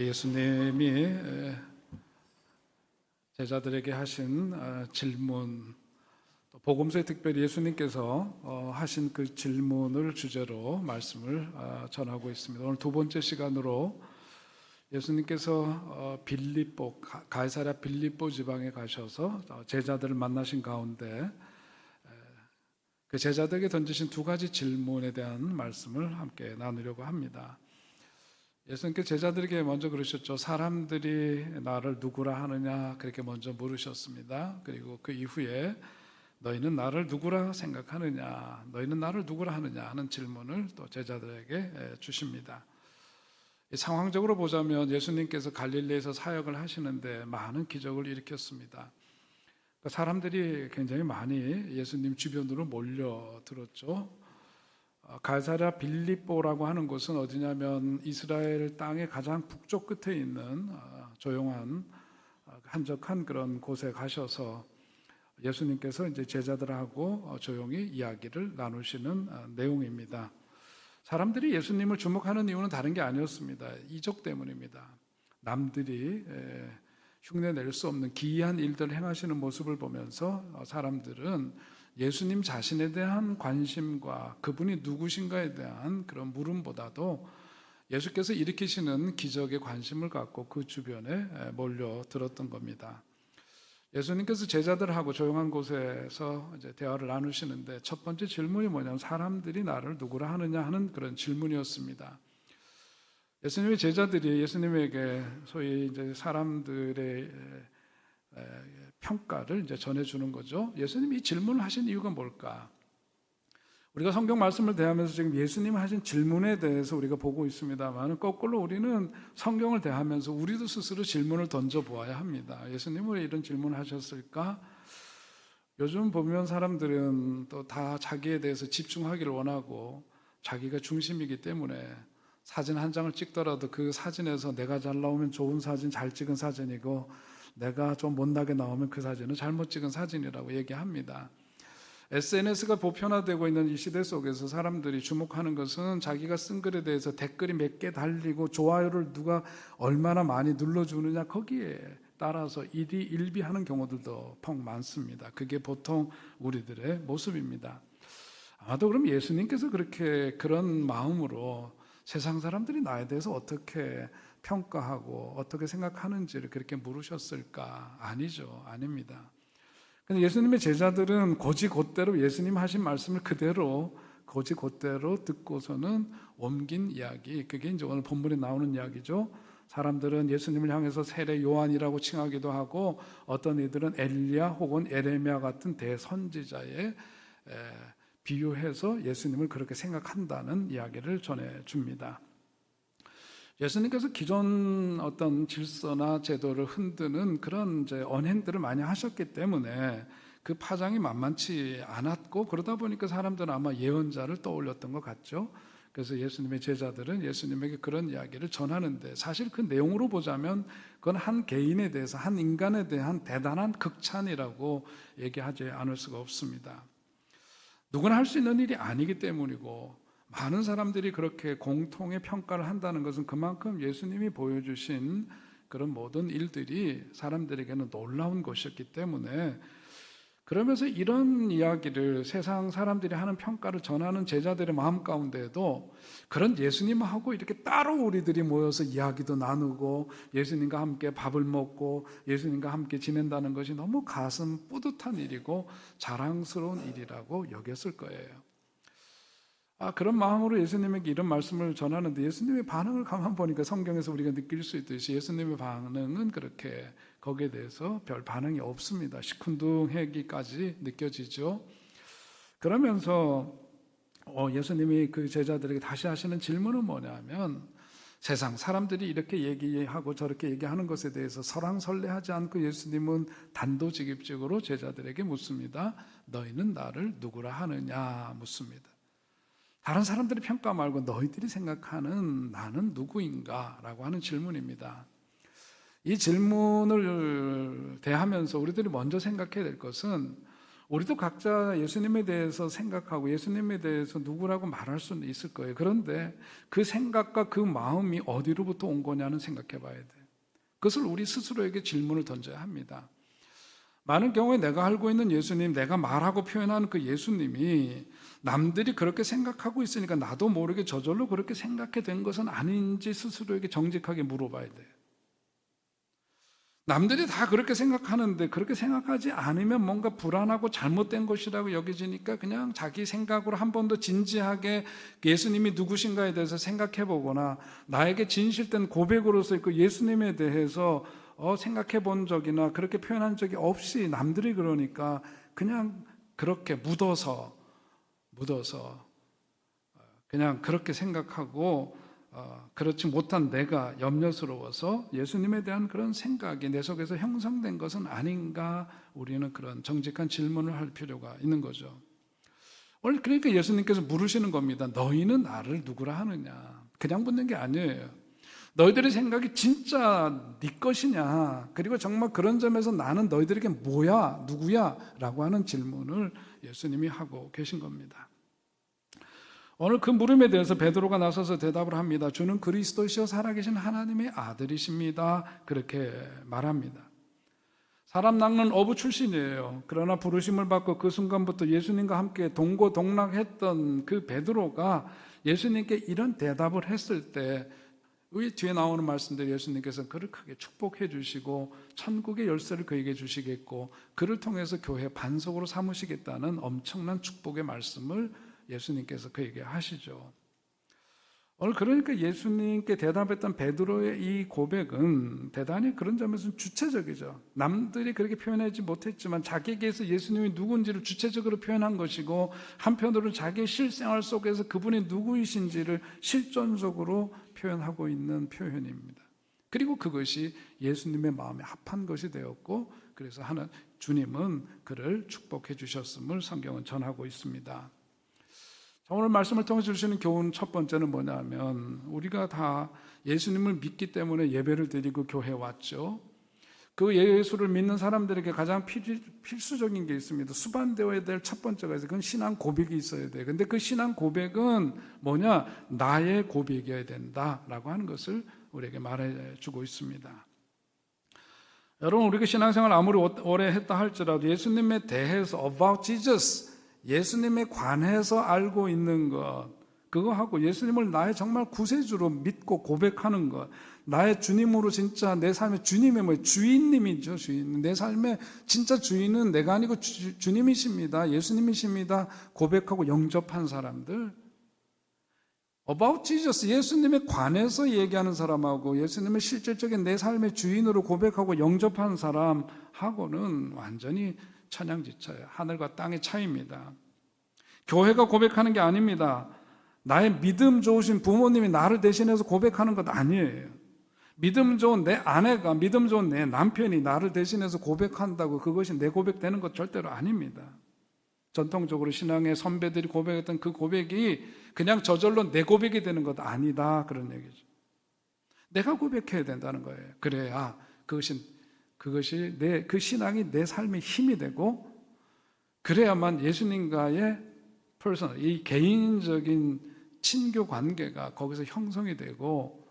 예수님이 제자들에게 하신 질문, 복음서에 특별히 예수님께서 하신 그 질문을 주제로 말씀을 전하고 있습니다. 오늘 두 번째 시간으로 예수님께서 가이사랴 빌립보 지방에 가셔서 제자들을 만나신 가운데 그 제자들에게 던지신 두 가지 질문에 대한 말씀을 함께 나누려고 합니다. 예수님께 제자들에게 먼저 그러셨죠. 사람들이 나를 누구라 하느냐 그렇게 먼저 물으셨습니다. 그리고 그 이후에 너희는 나를 누구라 생각하느냐, 너희는 나를 누구라 하느냐 하는 질문을 또 제자들에게 주십니다. 상황적으로 보자면 예수님께서 갈릴리에서 사역을 하시는데 많은 기적을 일으켰습니다. 사람들이 굉장히 많이 예수님 주변으로 몰려들었죠. 가이사랴 빌립보라고 하는 곳은 어디냐면 이스라엘 땅의 가장 북쪽 끝에 있는 조용한 한적한 그런 곳에 가셔서 예수님께서 이제 제자들하고 조용히 이야기를 나누시는 내용입니다. 사람들이 예수님을 주목하는 이유는 다른 게 아니었습니다. 이적 때문입니다. 남들이 흉내 낼 수 없는 기이한 일들을 행하시는 모습을 보면서 사람들은 예수님 자신에 대한 관심과 그분이 누구신가에 대한 그런 물음보다도 예수께서 일으키시는 기적에 관심을 갖고 그 주변에 몰려들었던 겁니다. 예수님께서 제자들하고 조용한 곳에서 이제 대화를 나누시는데 첫 번째 질문이 뭐냐면 사람들이 나를 누구라 하느냐 하는 그런 질문이었습니다. 예수님의 제자들이 예수님에게 소위 이제 사람들의 평가를 이제 전해주는 거죠. 예수님이 이 질문을 하신 이유가 뭘까? 우리가 성경 말씀을 대하면서 지금 예수님 하신 질문에 대해서 우리가 보고 있습니다만 거꾸로 우리는 성경을 대하면서 우리도 스스로 질문을 던져보아야 합니다. 예수님은 왜 이런 질문을 하셨을까? 요즘 보면 사람들은 또 다 자기에 대해서 집중하기를 원하고 자기가 중심이기 때문에 사진 한 장을 찍더라도 그 사진에서 내가 잘 나오면 좋은 사진, 잘 찍은 사진이고 내가 좀 못나게 나오면 그 사진은 잘못 찍은 사진이라고 얘기합니다. SNS가 보편화되고 있는 이 시대 속에서 사람들이 주목하는 것은 자기가 쓴 글에 대해서 댓글이 몇 개 달리고 좋아요를 누가 얼마나 많이 눌러주느냐 거기에 따라서 일비하는 경우들도 퍽 많습니다. 그게 보통 우리들의 모습입니다. 아마도 그럼 예수님께서 그런 마음으로 세상 사람들이 나에 대해서 어떻게 평가하고 어떻게 생각하는지를 그렇게 물으셨을까? 아니죠. 아닙니다. 근데 예수님의 제자들은 곧이곧대로 예수님 하신 말씀을 그대로 곧이곧대로 듣고서는 옮긴 이야기, 그게 이제 오늘 본문에 나오는 이야기죠. 사람들은 예수님을 향해서 세례 요한이라고 칭하기도 하고 어떤 이들은 엘리야 혹은 에레미야 같은 대선지자에 비유해서 예수님을 그렇게 생각한다는 이야기를 전해줍니다. 예수님께서 기존 어떤 질서나 제도를 흔드는 그런 이제 언행들을 많이 하셨기 때문에 그 파장이 만만치 않았고 그러다 보니까 사람들은 아마 예언자를 떠올렸던 것 같죠. 그래서 예수님의 제자들은 예수님에게 그런 이야기를 전하는데 사실 그 내용으로 보자면 그건 한 개인에 대해서 한 인간에 대한 대단한 극찬이라고 얘기하지 않을 수가 없습니다. 누구나 할 수 있는 일이 아니기 때문이고 많은 사람들이 그렇게 공통의 평가를 한다는 것은 그만큼 예수님이 보여주신 그런 모든 일들이 사람들에게는 놀라운 것이었기 때문에 그러면서 이런 이야기를 세상 사람들이 하는 평가를 전하는 제자들의 마음 가운데에도 그런 예수님하고 이렇게 따로 우리들이 모여서 이야기도 나누고 예수님과 함께 밥을 먹고 예수님과 함께 지낸다는 것이 너무 가슴 뿌듯한 일이고 자랑스러운 일이라고 여겼을 거예요. 그런 마음으로 예수님에게 이런 말씀을 전하는데 예수님의 반응을 가만 보니까 성경에서 우리가 느낄 수 있듯이 예수님의 반응은 그렇게 거기에 대해서 별 반응이 없습니다. 시큰둥하기까지 느껴지죠. 그러면서 예수님이 그 제자들에게 다시 하시는 질문은 뭐냐면 세상 사람들이 이렇게 얘기하고 저렇게 얘기하는 것에 대해서 설왕설래하지 않고 예수님은 단도직입적으로 제자들에게 묻습니다. 너희는 나를 누구라 하느냐 묻습니다. 다른 사람들의 평가 말고 너희들이 생각하는 나는 누구인가? 라고 하는 질문입니다. 이 질문을 대하면서 우리들이 먼저 생각해야 될 것은 우리도 각자 예수님에 대해서 생각하고 예수님에 대해서 누구라고 말할 수는 있을 거예요. 그런데 그 생각과 그 마음이 어디로부터 온 거냐는 생각해 봐야 돼요. 그것을 우리 스스로에게 질문을 던져야 합니다. 많은 경우에 내가 알고 있는 예수님, 내가 말하고 표현하는 그 예수님이 남들이 그렇게 생각하고 있으니까 나도 모르게 저절로 그렇게 생각해 된 것은 아닌지 스스로에게 정직하게 물어봐야 돼요. 남들이 다 그렇게 생각하는데 그렇게 생각하지 않으면 뭔가 불안하고 잘못된 것이라고 여겨지니까 그냥 자기 생각으로 한 번 더 진지하게 예수님이 누구신가에 대해서 생각해 보거나 나에게 진실된 고백으로서 그 예수님에 대해서 생각해 본 적이나 그렇게 표현한 적이 없이 남들이 그러니까 그냥 그렇게 묻어서 그냥 그렇게 생각하고 그렇지 못한 내가 염려스러워서 예수님에 대한 그런 생각이 내 속에서 형성된 것은 아닌가, 우리는 그런 정직한 질문을 할 필요가 있는 거죠. 오늘 그러니까 예수님께서 물으시는 겁니다. 너희는 나를 누구라 하느냐? 그냥 묻는 게 아니에요. 너희들의 생각이 진짜 네 것이냐? 그리고 정말 그런 점에서 나는 너희들에게 뭐야? 누구야? 라고 하는 질문을 예수님이 하고 계신 겁니다. 오늘 그 물음에 대해서 베드로가 나서서 대답을 합니다. 주는 그리스도시요 살아계신 하나님의 아들이십니다. 그렇게 말합니다. 사람 낚는 어부 출신이에요. 그러나 부르심을 받고 그 순간부터 예수님과 함께 동고동락했던 그 베드로가 예수님께 이런 대답을 했을 때 이 뒤에 나오는 말씀대로 예수님께서 그를 크게 축복해 주시고 천국의 열쇠를 그에게 주시겠고 그를 통해서 교회 반석으로 삼으시겠다는 엄청난 축복의 말씀을 예수님께서 그에게 하시죠. 오늘 그러니까 예수님께 대답했던 베드로의 이 고백은 대단히 그런 점에서는 주체적이죠. 남들이 그렇게 표현하지 못했지만 자기에게서 예수님이 누군지를 주체적으로 표현한 것이고, 한편으로는 자기의 실생활 속에서 그분이 누구이신지를 실존적으로 표현하고 있는 표현입니다. 그리고 그것이 예수님의 마음에 합한 것이 되었고, 그래서 주님은 그를 축복해 주셨음을 성경은 전하고 있습니다. 오늘 말씀을 통해서 주시는 교훈 첫 번째는 뭐냐면, 우리가 다 예수님을 믿기 때문에 예배를 드리고 교회에 왔죠. 그 예수를 믿는 사람들에게 가장 필수적인 게 있습니다. 수반되어야 될 첫 번째가 있어요. 그건 신앙 고백이 있어야 돼요. 근데 그 신앙 고백은 뭐냐? 나의 고백이어야 된다라고 하는 것을 우리에게 말해주고 있습니다. 여러분, 우리가 신앙생활 아무리 오래 했다 할지라도 예수님에 대해서 about Jesus, 예수님에 관해서 알고 있는 것, 그거하고 예수님을 나의 정말 구세주로 믿고 고백하는 것, 나의 주님으로 진짜 내 삶의 주님의 주인님이죠. 주인. 내 삶의 진짜 주인은 내가 아니고 주님이십니다. 예수님이십니다. 고백하고 영접한 사람들, About Jesus, 예수님에 관해서 얘기하는 사람하고 예수님의 실질적인 내 삶의 주인으로 고백하고 영접한 사람하고는 완전히 천양지차예요. 하늘과 땅의 차이입니다. 교회가 고백하는 게 아닙니다. 나의 믿음 좋으신 부모님이 나를 대신해서 고백하는 것 아니에요. 믿음 좋은 내 아내가, 믿음 좋은 내 남편이 나를 대신해서 고백한다고 그것이 내 고백되는 것 절대로 아닙니다. 전통적으로 신앙의 선배들이 고백했던 그 고백이 그냥 저절로 내 고백이 되는 것 아니다, 그런 얘기죠. 내가 고백해야 된다는 거예요. 그래야 그것이 그 신앙이 내 삶의 힘이 되고, 그래야만 예수님과의 이 개인적인 친교 관계가 거기서 형성이 되고,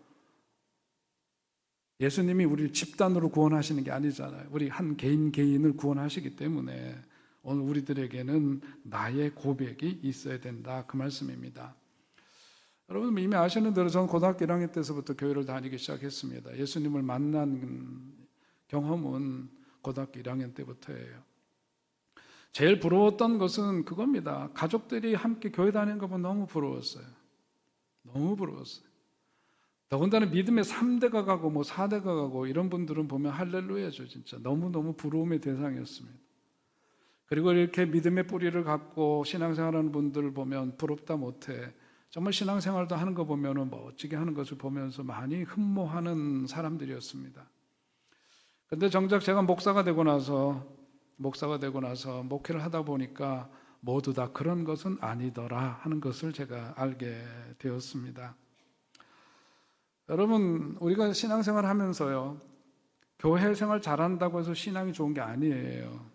예수님이 우리를 집단으로 구원하시는 게 아니잖아요. 우리 한 개인을 구원하시기 때문에 오늘 우리들에게는 나의 고백이 있어야 된다, 그 말씀입니다. 여러분 이미 아시는 대로 저는 고등학교 1학년 때서부터 교회를 다니기 시작했습니다. 예수님을 만난 경험은 고등학교 1학년 때부터예요. 제일 부러웠던 것은 그겁니다. 가족들이 함께 교회 다니는 거 보면 너무 부러웠어요. 너무 부러웠어요. 더군다나 믿음의 3대가 가고 4대가 가고 이런 분들은 보면 할렐루야죠. 진짜 너무너무 부러움의 대상이었습니다. 그리고 이렇게 믿음의 뿌리를 갖고 신앙생활하는 분들을 보면 부럽다 못해. 정말 신앙생활도 하는 거 보면 멋지게 하는 것을 보면서 많이 흠모하는 사람들이었습니다. 그런데 정작 제가 목사가 되고 나서 목회를 하다 보니까 모두 다 그런 것은 아니더라 하는 것을 제가 알게 되었습니다. 여러분, 우리가 신앙생활 하면서요, 교회 생활 잘한다고 해서 신앙이 좋은 게 아니에요.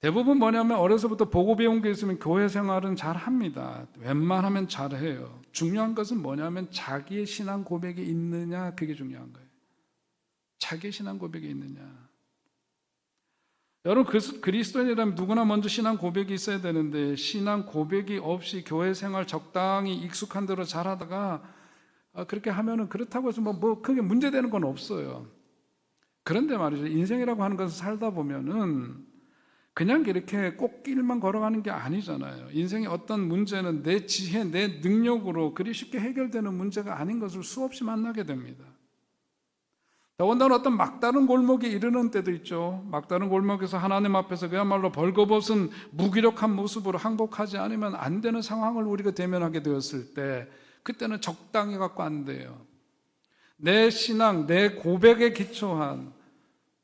대부분 뭐냐면 어려서부터 보고 배운 게 있으면 교회 생활은 잘 합니다. 웬만하면 잘해요. 중요한 것은 뭐냐면 자기의 신앙 고백이 있느냐, 그게 중요한 거예요. 자기의 신앙 고백이 있느냐. 여러분, 그리스도인이라면 누구나 먼저 신앙 고백이 있어야 되는데 신앙 고백이 없이 교회 생활 적당히 익숙한 대로 잘하다가 그렇게 하면은 그렇다고 해서 뭐 크게 문제되는 건 없어요. 그런데 말이죠, 인생이라고 하는 것을 살다 보면은 그냥 이렇게 꽃길만 걸어가는 게 아니잖아요. 인생의 어떤 문제는 내 지혜, 내 능력으로 그리 쉽게 해결되는 문제가 아닌 것을 수없이 만나게 됩니다. 더군다나 어떤 막다른 골목에 이르는 때도 있죠. 막다른 골목에서 하나님 앞에서 그야말로 벌거벗은 무기력한 모습으로 항복하지 않으면 안 되는 상황을 우리가 대면하게 되었을 때 그때는 적당히 갖고 안 돼요. 내 신앙, 내 고백에 기초한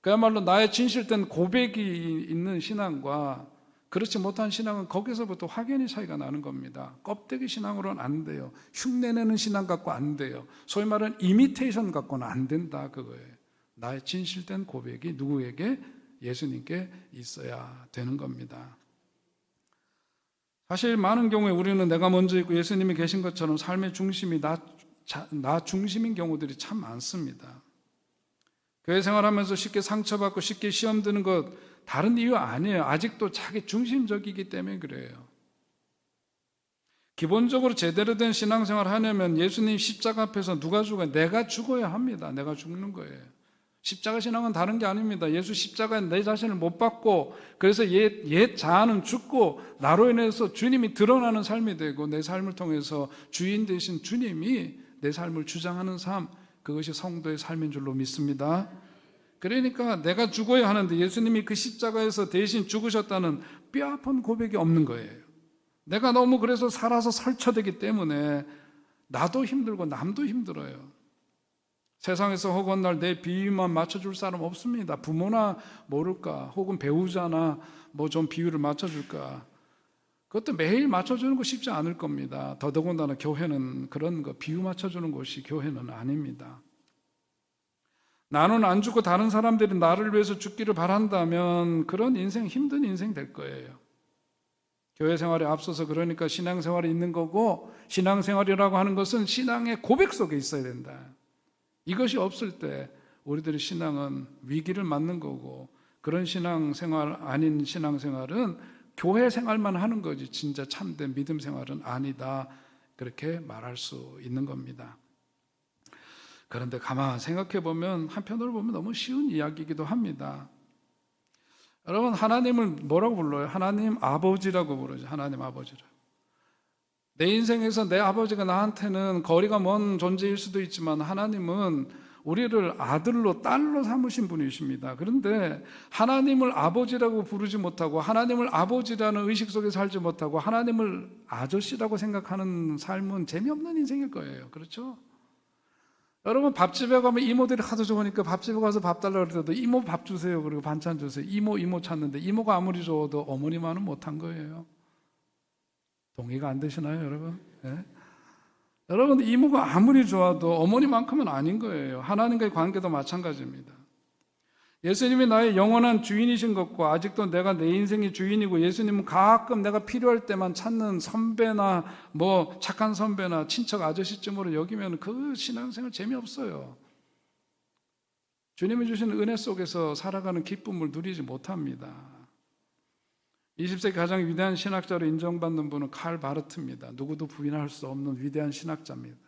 그야말로 나의 진실된 고백이 있는 신앙과 그렇지 못한 신앙은 거기서부터 확연히 차이가 나는 겁니다. 껍데기 신앙으로는 안 돼요. 흉내내는 신앙 갖고 안 돼요. 소위 말하는 이미테이션 갖고는 안 된다, 그거예요. 나의 진실된 고백이 누구에게? 예수님께 있어야 되는 겁니다. 사실 많은 경우에 우리는 내가 먼저 있고 예수님이 계신 것처럼 삶의 중심이 나 중심인 경우들이 참 많습니다. 교회 생활하면서 쉽게 상처받고 쉽게 시험 드는 것 다른 이유 아니에요. 아직도 자기 중심적이기 때문에 그래요. 기본적으로 제대로 된 신앙생활 하려면 예수님 십자가 앞에서 누가 죽어요? 내가 죽어야 합니다. 내가 죽는 거예요. 십자가 신앙은 다른 게 아닙니다. 예수 십자가에 내 자신을 못 박고 그래서 옛 자아는 죽고 나로 인해서 주님이 드러나는 삶이 되고 내 삶을 통해서 주인 되신 주님이 내 삶을 주장하는 삶, 그것이 성도의 삶인 줄로 믿습니다. 그러니까 내가 죽어야 하는데 예수님이 그 십자가에서 대신 죽으셨다는 뼈아픈 고백이 없는 거예요. 내가 너무 그래서 살아서 설쳐되기 때문에 나도 힘들고 남도 힘들어요. 세상에서 허구한 내 비유만 맞춰줄 사람 없습니다. 부모나 모를까 혹은 배우자나 뭐 좀 비유를 맞춰줄까. 그것도 매일 맞춰주는 거 쉽지 않을 겁니다. 더더군다나 교회는 그런 거 비유 맞춰주는 곳이 교회는 아닙니다. 나는 안 죽고 다른 사람들이 나를 위해서 죽기를 바란다면 그런 인생 힘든 인생 될 거예요. 교회 생활에 앞서서 그러니까 신앙생활이 있는 거고 신앙생활이라고 하는 것은 신앙의 고백 속에 있어야 된다. 이것이 없을 때 우리들의 신앙은 위기를 맞는 거고 그런 신앙생활 아닌 신앙생활은 교회 생활만 하는 거지 진짜 참된 믿음 생활은 아니다. 그렇게 말할 수 있는 겁니다. 그런데 가만 생각해 보면 한편으로 보면 너무 쉬운 이야기이기도 합니다. 여러분 하나님을 뭐라고 불러요? 하나님 아버지라고 부르죠. 하나님 아버지라고. 내 인생에서 내 아버지가 나한테는 거리가 먼 존재일 수도 있지만 하나님은 우리를 아들로 딸로 삼으신 분이십니다. 그런데 하나님을 아버지라고 부르지 못하고 하나님을 아버지라는 의식 속에 살지 못하고 하나님을 아저씨라고 생각하는 삶은 재미없는 인생일 거예요. 그렇죠? 여러분 밥집에 가면 이모들이 하도 좋으니까 밥집에 가서 밥 달라고 그래도 이모 밥 주세요. 그리고 반찬 주세요. 이모 찾는데 이모가 아무리 좋아도 어머니만은 못한 거예요. 동의가 안 되시나요, 여러분? 네? 여러분 이모가 아무리 좋아도 어머니만큼은 아닌 거예요. 하나님과의 관계도 마찬가지입니다. 예수님이 나의 영원한 주인이신 것과 아직도 내가 내 인생의 주인이고 예수님은 가끔 내가 필요할 때만 찾는 선배나 뭐 착한 선배나 친척 아저씨쯤으로 여기면 그 신앙생활 재미없어요. 주님이 주신 은혜 속에서 살아가는 기쁨을 누리지 못합니다. 20세기 가장 위대한 신학자로 인정받는 분은 칼 바르트입니다. 누구도 부인할 수 없는 위대한 신학자입니다.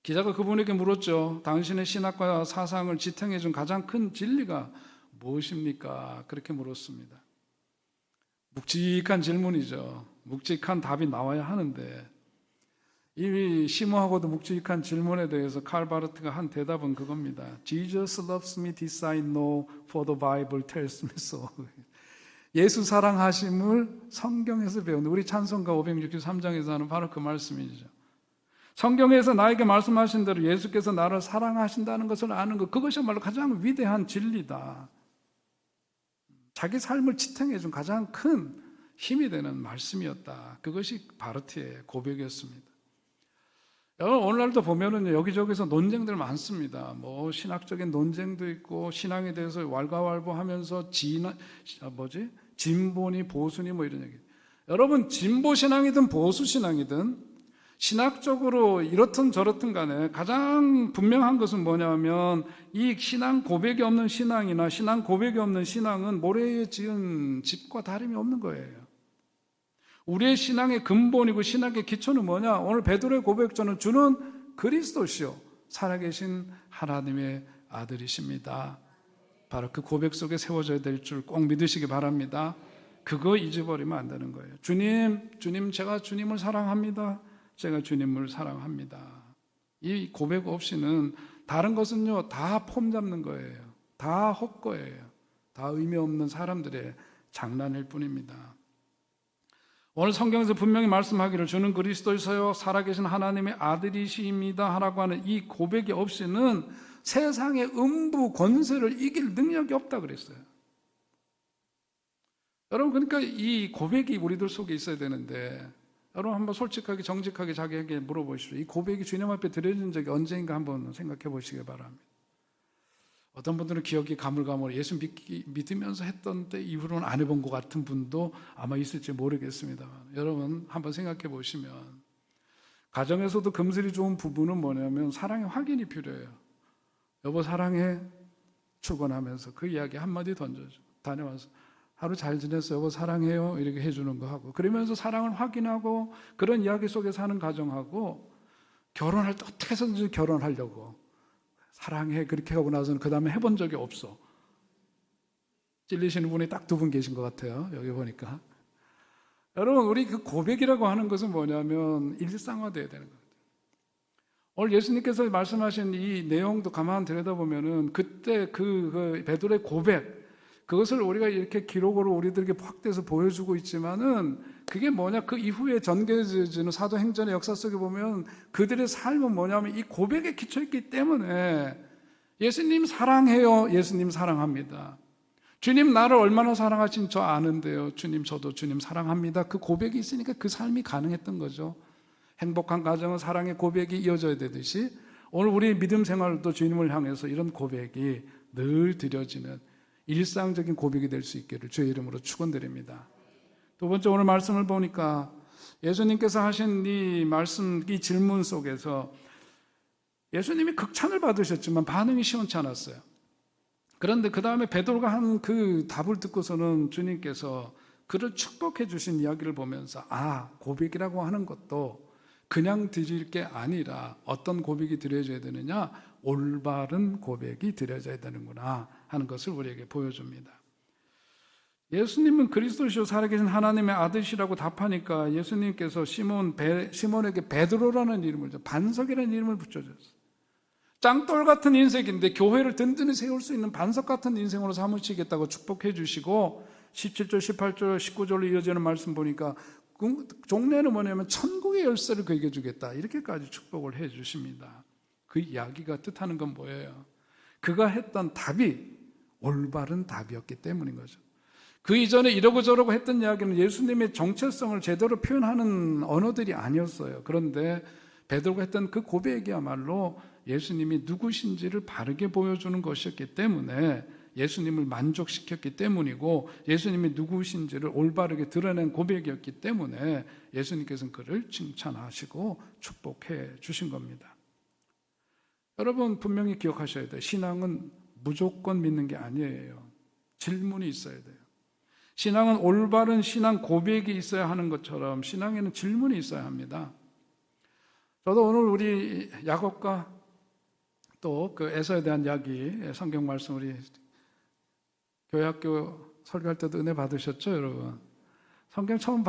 기자가 그분에게 물었죠. 당신의 신학과 사상을 지탱해 준 가장 큰 진리가 무엇입니까? 그렇게 물었습니다. 묵직한 질문이죠. 묵직한 답이 나와야 하는데 이 심오하고도 묵직한 질문에 대해서 칼 바르트가 한 대답은 그겁니다. Jesus loves me, this I know, for the Bible tells me so. 예수 사랑하심을 성경에서 배우는 우리 찬송가 563장에서 하는 바로 그 말씀이죠. 성경에서 나에게 말씀하신 대로 예수께서 나를 사랑하신다는 것을 아는 것, 그것이야말로 가장 위대한 진리다. 자기 삶을 지탱해 준 가장 큰 힘이 되는 말씀이었다. 그것이 바르트의 고백이었습니다. 여러분 오늘날도 보면은 여기저기서 논쟁들 많습니다. 뭐 신학적인 논쟁도 있고 신앙에 대해서 왈가왈부하면서 진보니 보수니 뭐 이런 얘기. 여러분 진보 신앙이든 보수 신앙이든 신학적으로 이렇든 저렇든 간에 가장 분명한 것은 뭐냐면 이 신앙 고백이 없는 신앙이나 신앙 고백이 없는 신앙은 모래에 지은 집과 다름이 없는 거예요. 우리의 신앙의 근본이고 신학의 기초는 뭐냐? 오늘 베드로의 고백처럼 주는 그리스도시요 살아계신 하나님의 아들이십니다. 바로 그 고백 속에 세워져야 될 줄 꼭 믿으시기 바랍니다. 그거 잊어버리면 안 되는 거예요. 주님 제가 주님을 사랑합니다. 제가 주님을 사랑합니다. 이 고백 없이는 다른 것은요 다 폼 잡는 거예요. 다 헛거예요. 다 의미 없는 사람들의 장난일 뿐입니다. 오늘 성경에서 분명히 말씀하기를 주는 그리스도이시여 살아계신 하나님의 아들이십니다 하라고 하는 이 고백이 없이는 세상의 음부 권세를 이길 능력이 없다 그랬어요. 여러분 그러니까 이 고백이 우리들 속에 있어야 되는데 여러분 한번 솔직하게 정직하게 자기에게 물어보십시오. 이 고백이 주님 앞에 드려진 적이 언제인가 한번 생각해 보시기 바랍니다. 어떤 분들은 기억이 가물가물 예수 믿으면서 했던 때 이후로는 안 해본 것 같은 분도 아마 있을지 모르겠습니다만 여러분 한번 생각해 보시면 가정에서도 금슬이 좋은 부부는 뭐냐면 사랑의 확인이 필요해요. 여보 사랑해 출근하면서 그 이야기 한마디 던져줘. 다녀와서 하루 잘 지냈어 여보 사랑해요 이렇게 해주는 거 하고 그러면서 사랑을 확인하고 그런 이야기 속에 사는 가정하고 결혼할 때 어떻게 해서든지 결혼하려고 사랑해 그렇게 하고 나서는 그 다음에 해본 적이 없어. 찔리시는 분이 딱 두 분 계신 것 같아요. 여기 보니까. 여러분 우리 그 고백이라고 하는 것은 뭐냐면 일상화되어야 되는 거예요. 오늘 예수님께서 말씀하신 이 내용도 가만 들여다보면은 그때 그 베드로의 고백 그것을 우리가 이렇게 기록으로 우리들에게 확대해서 보여주고 있지만은 그게 뭐냐 그 이후에 전개되는 사도행전의 역사 속에 보면 그들의 삶은 뭐냐면 이 고백에 기초했기 때문에 예수님 사랑해요. 예수님 사랑합니다. 주님 나를 얼마나 사랑하신 저 아는데요. 주님 저도 주님 사랑합니다. 그 고백이 있으니까 그 삶이 가능했던 거죠. 행복한 가정은 사랑의 고백이 이어져야 되듯이 오늘 우리 믿음 생활도 주님을 향해서 이런 고백이 늘 드려지는 일상적인 고백이 될 수 있기를 주의 이름으로 축원드립니다. 두 번째 오늘 말씀을 보니까 예수님께서 하신 이 말씀, 이 질문 속에서 예수님이 극찬을 받으셨지만 반응이 시원치 않았어요. 그런데 그 다음에 베드로가 한 그 답을 듣고서는 주님께서 그를 축복해 주신 이야기를 보면서 고백이라고 하는 것도 그냥 드릴 게 아니라 어떤 고백이 드려져야 되느냐 올바른 고백이 드려져야 되는구나 하는 것을 우리에게 보여줍니다. 예수님은 그리스도시요 살아계신 하나님의 아들이라고 답하니까 예수님께서 시몬에게 베드로라는 이름을 반석이라는 이름을 붙여줬어요. 짱돌 같은 인생인데 교회를 든든히 세울 수 있는 반석 같은 인생으로 삼으시겠다고 축복해 주시고 17절, 18절, 19절로 이어지는 말씀 보니까 종례는 뭐냐면 천국의 열쇠를 그에게 주겠다 이렇게까지 축복을 해 주십니다. 그 이야기가 뜻하는 건 뭐예요? 그가 했던 답이 올바른 답이었기 때문인 거죠. 그 이전에 이러고 저러고 했던 이야기는 예수님의 정체성을 제대로 표현하는 언어들이 아니었어요. 그런데 베드로가 했던 그 고백이야말로 예수님이 누구신지를 바르게 보여주는 것이었기 때문에 예수님을 만족시켰기 때문이고 예수님이 누구신지를 올바르게 드러낸 고백이었기 때문에 예수님께서는 그를 칭찬하시고 축복해 주신 겁니다. 여러분 분명히 기억하셔야 돼요. 신앙은 무조건 믿는 게 아니에요. 질문이 있어야 돼요. 신앙은 올바른 신앙 고백이 있어야 하는 것처럼 신앙에는 질문이 있어야 합니다. 저도 오늘 우리 야곱과 또 그 에서에 대한 이야기 성경 말씀 우리 교회학교 설교할 때도 은혜 받으셨죠 여러분? 성경 처음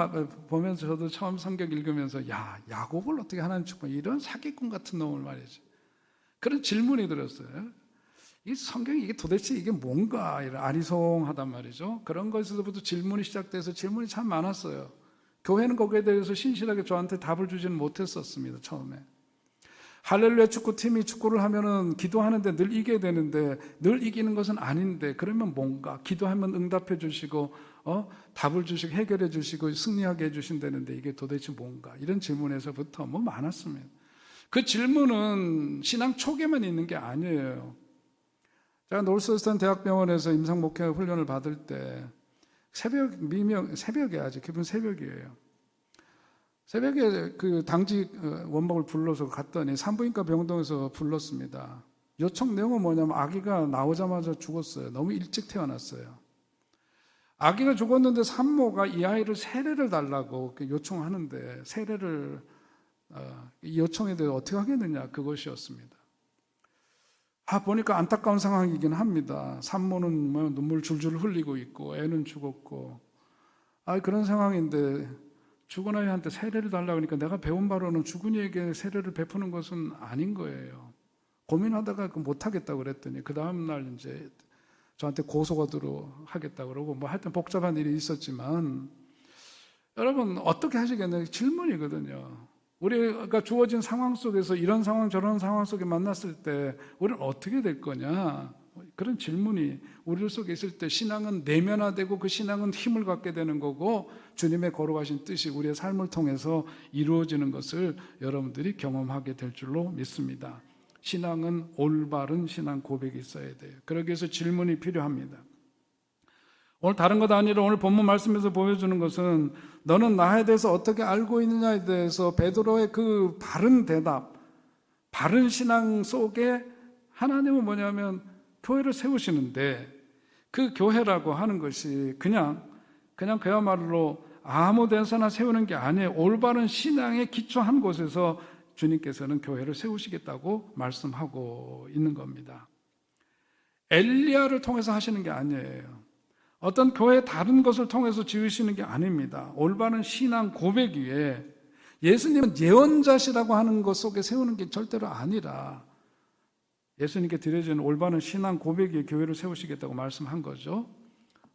보면서 저도 처음 성경 읽으면서 야곱을 어떻게 하나님 축복 이런 사기꾼 같은 놈을 말이지 그런 질문이 들었어요. 이 성경이 이게 도대체 이게 뭔가 이런 아리송하단 말이죠. 그런 것에서부터 질문이 시작돼서 질문이 참 많았어요. 교회는 거기에 대해서 신실하게 저한테 답을 주지는 못했었습니다. 처음에 할렐루야 축구팀이 축구를 하면은 기도하는데 늘 이겨야 되는데 늘 이기는 것은 아닌데 그러면 뭔가 기도하면 응답해 주시고 답을 주시고 해결해 주시고 승리하게 해 주신다는데 이게 도대체 뭔가 이런 질문에서부터 뭐 많았습니다. 그 질문은 신앙 초기에만 있는 게 아니에요. 제가 노스웨스턴 대학병원에서 임상 목회 훈련을 받을 때 새벽에 아직 기분 새벽이에요. 새벽에 그 당직 원목을 불러서 갔더니 산부인과 병동에서 불렀습니다. 요청 내용은 뭐냐면 아기가 나오자마자 죽었어요. 너무 일찍 태어났어요. 아기가 죽었는데 산모가 이 아이를 세례를 달라고 요청하는데 세례를 이 요청에 대해 어떻게 하겠느냐, 그것이었습니다. 보니까 안타까운 상황이긴 합니다. 산모는 뭐 눈물 줄줄 흘리고 있고 애는 죽었고 그런 상황인데 죽은 아이한테 세례를 달라고 하니까 내가 배운 바로는 죽은 이에게 세례를 베푸는 것은 아닌 거예요. 고민하다가 못하겠다고 그랬더니 그 다음날 이제 저한테 고소가 하겠다고 그러고 뭐 하여튼 복잡한 일이 있었지만, 여러분 어떻게 하시겠나요? 질문이거든요. 우리가 주어진 상황 속에서 이런 상황 저런 상황 속에 만났을 때 우리는 어떻게 될 거냐, 그런 질문이 우리 속에 있을 때 신앙은 내면화되고 그 신앙은 힘을 갖게 되는 거고 주님의 거룩하신 뜻이 우리의 삶을 통해서 이루어지는 것을 여러분들이 경험하게 될 줄로 믿습니다. 신앙은 올바른 신앙 고백이 있어야 돼요. 그러기 위해서 질문이 필요합니다. 오늘 다른 것 아니라 오늘 본문 말씀에서 보여주는 것은 너는 나에 대해서 어떻게 알고 있느냐에 대해서 베드로의 그 바른 대답, 바른 신앙 속에 하나님은 뭐냐면 교회를 세우시는데 그 교회라고 하는 것이 그냥 그야말로 아무 데서나 세우는 게 아니에요. 올바른 신앙에 기초한 곳에서 주님께서는 교회를 세우시겠다고 말씀하고 있는 겁니다. 엘리야를 통해서 하시는 게 아니에요. 어떤 교회 다른 것을 통해서 지으시는 게 아닙니다. 올바른 신앙 고백 위에 예수님은 예언자시라고 하는 것 속에 세우는 게 절대로 아니라 예수님께 드려지는 올바른 신앙 고백 위에 교회를 세우시겠다고 말씀한 거죠.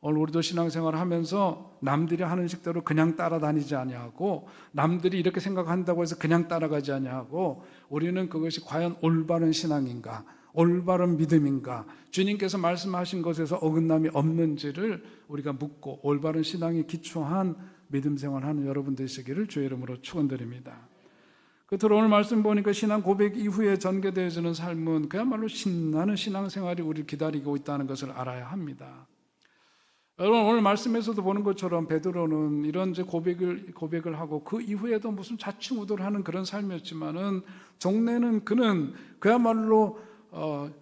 오늘 우리도 신앙생활을 하면서 남들이 하는 식대로 그냥 따라다니지 아니하고 남들이 이렇게 생각한다고 해서 그냥 따라가지 아니하고 우리는 그것이 과연 올바른 신앙인가, 올바른 믿음인가, 주님께서 말씀하신 것에서 어긋남이 없는지를 우리가 묻고 올바른 신앙에 기초한 믿음 생활하는 여러분 되시기를 주의 이름으로 축원드립니다. 끝으로 오늘 말씀 보니까 신앙 고백 이후에 전개되어지는 삶은 그야말로 신나는 신앙생활이 우리를 기다리고 있다는 것을 알아야 합니다. 여러분 오늘 말씀에서도 보는 것처럼 베드로는 이런 이제 고백을 하고 그 이후에도 무슨 좌충우돌 하는 그런 삶이었지만은 종래는 그는 그야말로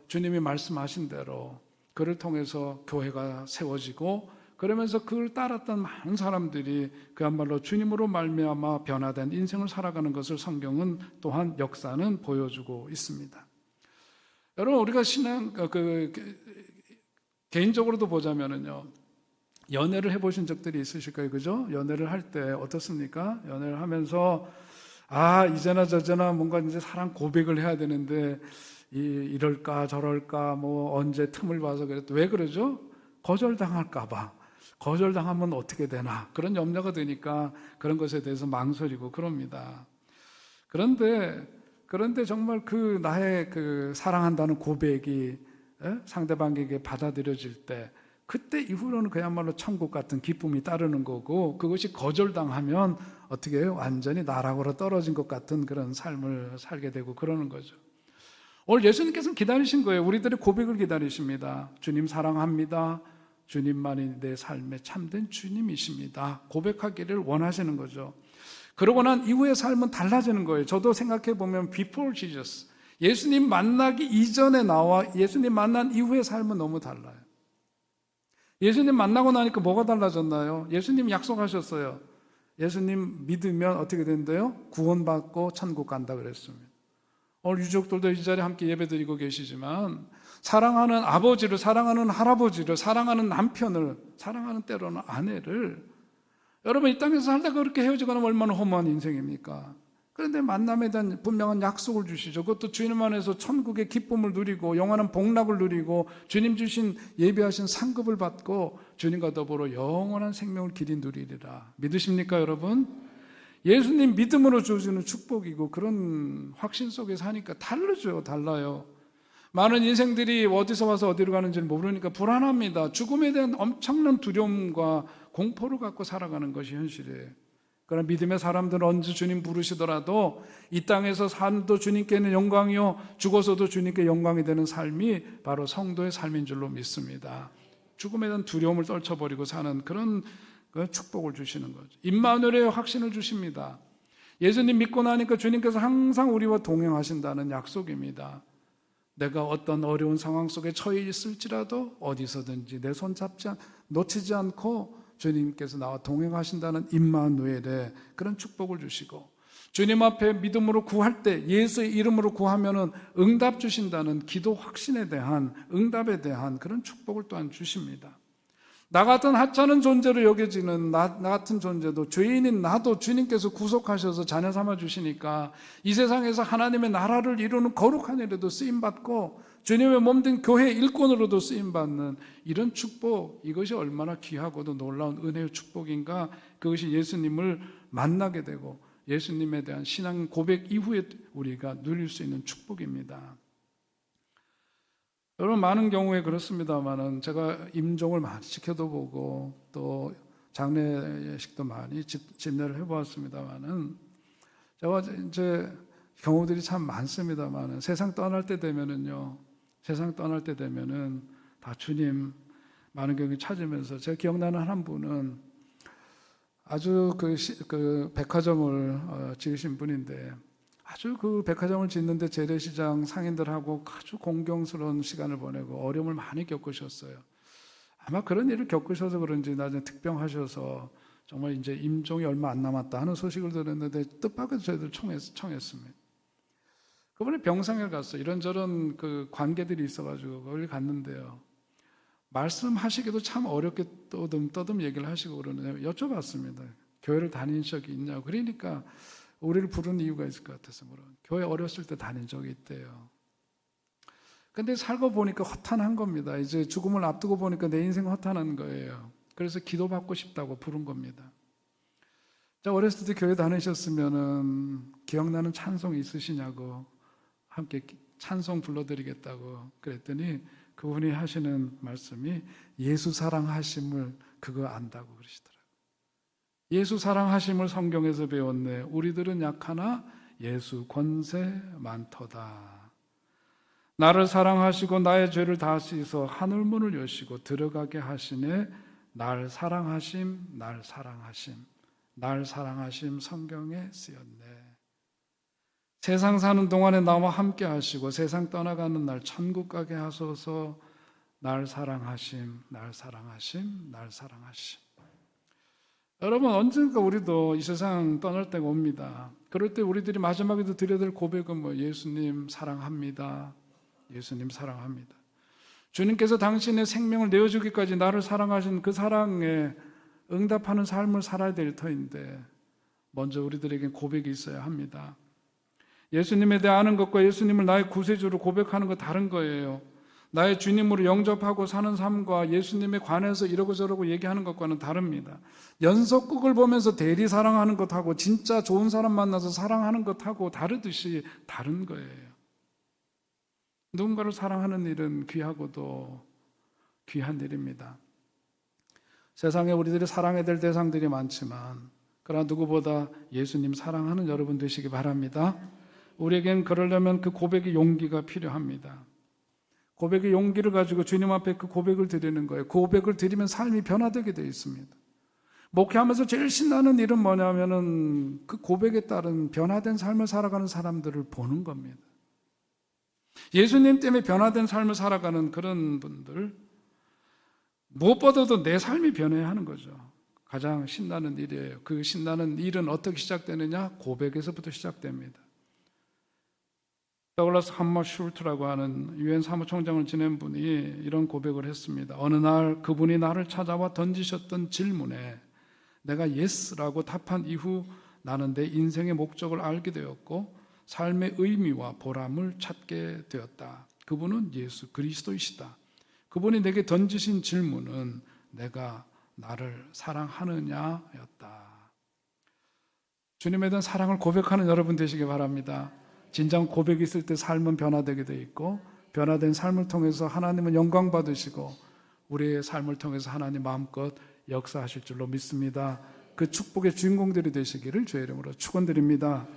주님이 말씀하신 대로 그를 통해서 교회가 세워지고 그러면서 그를 따랐던 많은 사람들이 그야말로 주님으로 말미암아 변화된 인생을 살아가는 것을 성경은 또한 역사는 보여주고 있습니다. 여러분 우리가 신앙 개인적으로도 보자면은요. 연애를 해보신 적들이 있으실까요? 그죠? 연애를 할 때 어떻습니까? 연애를 하면서 이제나 저제나 뭔가 이제 사랑 고백을 해야 되는데 이럴까 저럴까 뭐 언제 틈을 봐서 그랬다. 왜 그러죠? 거절당할까 봐. 거절당하면 어떻게 되나 그런 염려가 되니까 그런 것에 대해서 망설이고 그럽니다. 그런데 정말 나의 사랑한다는 고백이 상대방에게 받아들여질 때 그때 이후로는 그야말로 천국 같은 기쁨이 따르는 거고 그것이 거절당하면 어떻게 해요? 완전히 나락으로 떨어진 것 같은 그런 삶을 살게 되고 그러는 거죠. 오늘 예수님께서는 기다리신 거예요. 우리들의 고백을 기다리십니다. 주님 사랑합니다. 주님만이 내 삶의 참된 주님이십니다. 고백하기를 원하시는 거죠. 그러고 난 이후의 삶은 달라지는 거예요. 저도 생각해 보면 before Jesus, 예수님 만나기 이전에 나와 예수님 만난 이후의 삶은 너무 달라요. 예수님 만나고 나니까 뭐가 달라졌나요? 예수님 약속하셨어요. 예수님 믿으면 어떻게 된대요? 구원받고 천국 간다 그랬습니다. 오늘 유족들도 이 자리에 함께 예배드리고 계시지만 사랑하는 아버지를, 사랑하는 할아버지를, 사랑하는 남편을, 사랑하는 때로는 아내를, 여러분 이 땅에서 살다가 그렇게 헤어지거나 얼마나 허무한 인생입니까? 그런데 만남에 대한 분명한 약속을 주시죠. 그것도 주님 안에서 천국의 기쁨을 누리고 영원한 복락을 누리고 주님 주신 예비하신 상급을 받고 주님과 더불어 영원한 생명을 길이 누리리라. 믿으십니까 여러분? 예수님 믿음으로 주어지는 축복이고 그런 확신 속에 사니까 다르죠. 달라요. 많은 인생들이 어디서 와서 어디로 가는지를 모르니까 불안합니다. 죽음에 대한 엄청난 두려움과 공포를 갖고 살아가는 것이 현실이에요. 그런 믿음의 사람들은 언제 주님 부르시더라도 이 땅에서 삶도 주님께는 영광이요 죽어서도 주님께 영광이 되는 삶이 바로 성도의 삶인 줄로 믿습니다. 죽음에 대한 두려움을 떨쳐버리고 사는 그런 축복을 주시는 거죠. 임마누엘의 확신을 주십니다. 예수님 믿고 나니까 주님께서 항상 우리와 동행하신다는 약속입니다. 내가 어떤 어려운 상황 속에 처해 있을지라도 어디서든지 내 손 놓치지 않고 주님께서 나와 동행하신다는 임마누엘의 그런 축복을 주시고, 주님 앞에 믿음으로 구할 때 예수의 이름으로 구하면은 응답 주신다는 기도 확신에 대한, 응답에 대한 그런 축복을 또한 주십니다. 나 같은 하찮은 존재로 여겨지는 나 같은 존재도, 죄인인 나도 주님께서 구속하셔서 자녀 삼아 주시니까 이 세상에서 하나님의 나라를 이루는 거룩한 일에도 쓰임받고 주님의 몸된 교회 일꾼으로도 쓰임받는 이런 축복, 이것이 얼마나 귀하고도 놀라운 은혜의 축복인가. 그것이 예수님을 만나게 되고 예수님에 대한 신앙 고백 이후에 우리가 누릴 수 있는 축복입니다. 여러분, 많은 경우에 그렇습니다만은 제가 임종을 많이 지켜도 보고 또 장례식도 많이 집례를 해보았습니다만은 제가 이제 경우들이 참 많습니다만은 세상 떠날 때 되면은요, 세상 떠날 때 되면은 다 주님 많은 경우 찾으면서, 제가 기억나는 한 분은 아주 그 백화점을 지으신 분인데, 아주 그 백화점을 짓는데 재래시장 상인들하고 아주 공경스러운 시간을 보내고 어려움을 많이 겪으셨어요. 아마 그런 일을 겪으셔서 그런지 나중에 득병하셔서 정말 이제 임종이 얼마 안 남았다 하는 소식을 들었는데 뜻밖에도 저희들 청했습니다. 그분이 병상에 갔어요. 이런저런 그 관계들이 있어가지고 거기 갔는데요, 말씀하시기도 참 어렵게 떠듬 얘기를 하시고 그러는데 여쭤봤습니다. 교회를 다닌 적이 있냐고. 그러니까 우리를 부른 이유가 있을 것 같아서 교회 어렸을 때 다닌 적이 있대요. 근데 살고 보니까 허탄한 겁니다. 이제 죽음을 앞두고 보니까 내 인생 허탄한 거예요. 그래서 기도받고 싶다고 부른 겁니다. 자, 어렸을 때 교회 다니셨으면은 기억나는 찬송 있으시냐고, 함께 찬송 불러드리겠다고 그랬더니 그분이 하시는 말씀이 예수 사랑하심을 그거 안다고 그러시더라고요. 예수 사랑하심을 성경에서 배웠네. 우리들은 약하나 예수 권세 많도다. 나를 사랑하시고 나의 죄를 다 씻어 하늘문을 여시고 들어가게 하시네. 날 사랑하심, 날 사랑하심, 날 사랑하심 성경에 쓰였네. 세상 사는 동안에 나와 함께 하시고 세상 떠나가는 날 천국 가게 하소서. 날 사랑하심, 날 사랑하심, 날 사랑하심. 여러분, 언젠가 우리도 이 세상 떠날 때가 옵니다. 그럴 때 우리들이 마지막에도 드려야 될 고백은 예수님 사랑합니다. 예수님 사랑합니다. 주님께서 당신의 생명을 내어주기까지 나를 사랑하신 그 사랑에 응답하는 삶을 살아야 될 터인데, 먼저 우리들에게 고백이 있어야 합니다. 예수님에 대해 아는 것과 예수님을 나의 구세주로 고백하는 거 다른 거예요. 나의 주님으로 영접하고 사는 삶과 예수님에 관해서 이러고 저러고 얘기하는 것과는 다릅니다. 연속극을 보면서 대리 사랑하는 것하고 진짜 좋은 사람 만나서 사랑하는 것하고 다르듯이 다른 거예요. 누군가를 사랑하는 일은 귀하고도 귀한 일입니다. 세상에 우리들이 사랑해야 될 대상들이 많지만 그러나 누구보다 예수님 사랑하는 여러분 되시기 바랍니다. 우리에겐 그러려면 그 고백의 용기가 필요합니다. 고백의 용기를 가지고 주님 앞에 그 고백을 드리는 거예요. 그 고백을 드리면 삶이 변화되게 되어 있습니다. 목회하면서 제일 신나는 일은 뭐냐면은 그 고백에 따른 변화된 삶을 살아가는 사람들을 보는 겁니다. 예수님 때문에 변화된 삶을 살아가는 그런 분들, 무엇보다도 내 삶이 변해야 하는 거죠. 가장 신나는 일이에요. 그 신나는 일은 어떻게 시작되느냐? 고백에서부터 시작됩니다. 더글라스 함머슐트라고 하는 유엔 사무총장을 지낸 분이 이런 고백을 했습니다. 어느 날 그분이 나를 찾아와 던지셨던 질문에 내가 예스라고 답한 이후 나는 내 인생의 목적을 알게 되었고 삶의 의미와 보람을 찾게 되었다. 그분은 예수 그리스도이시다. 그분이 내게 던지신 질문은 내가 나를 사랑하느냐였다. 주님에 대한 사랑을 고백하는 여러분 되시기 바랍니다. 진정 고백이 있을 때 삶은 변화되게 돼 있고 변화된 삶을 통해서 하나님은 영광 받으시고 우리의 삶을 통해서 하나님 마음껏 역사하실 줄로 믿습니다. 그 축복의 주인공들이 되시기를 주의 이름으로 축원드립니다.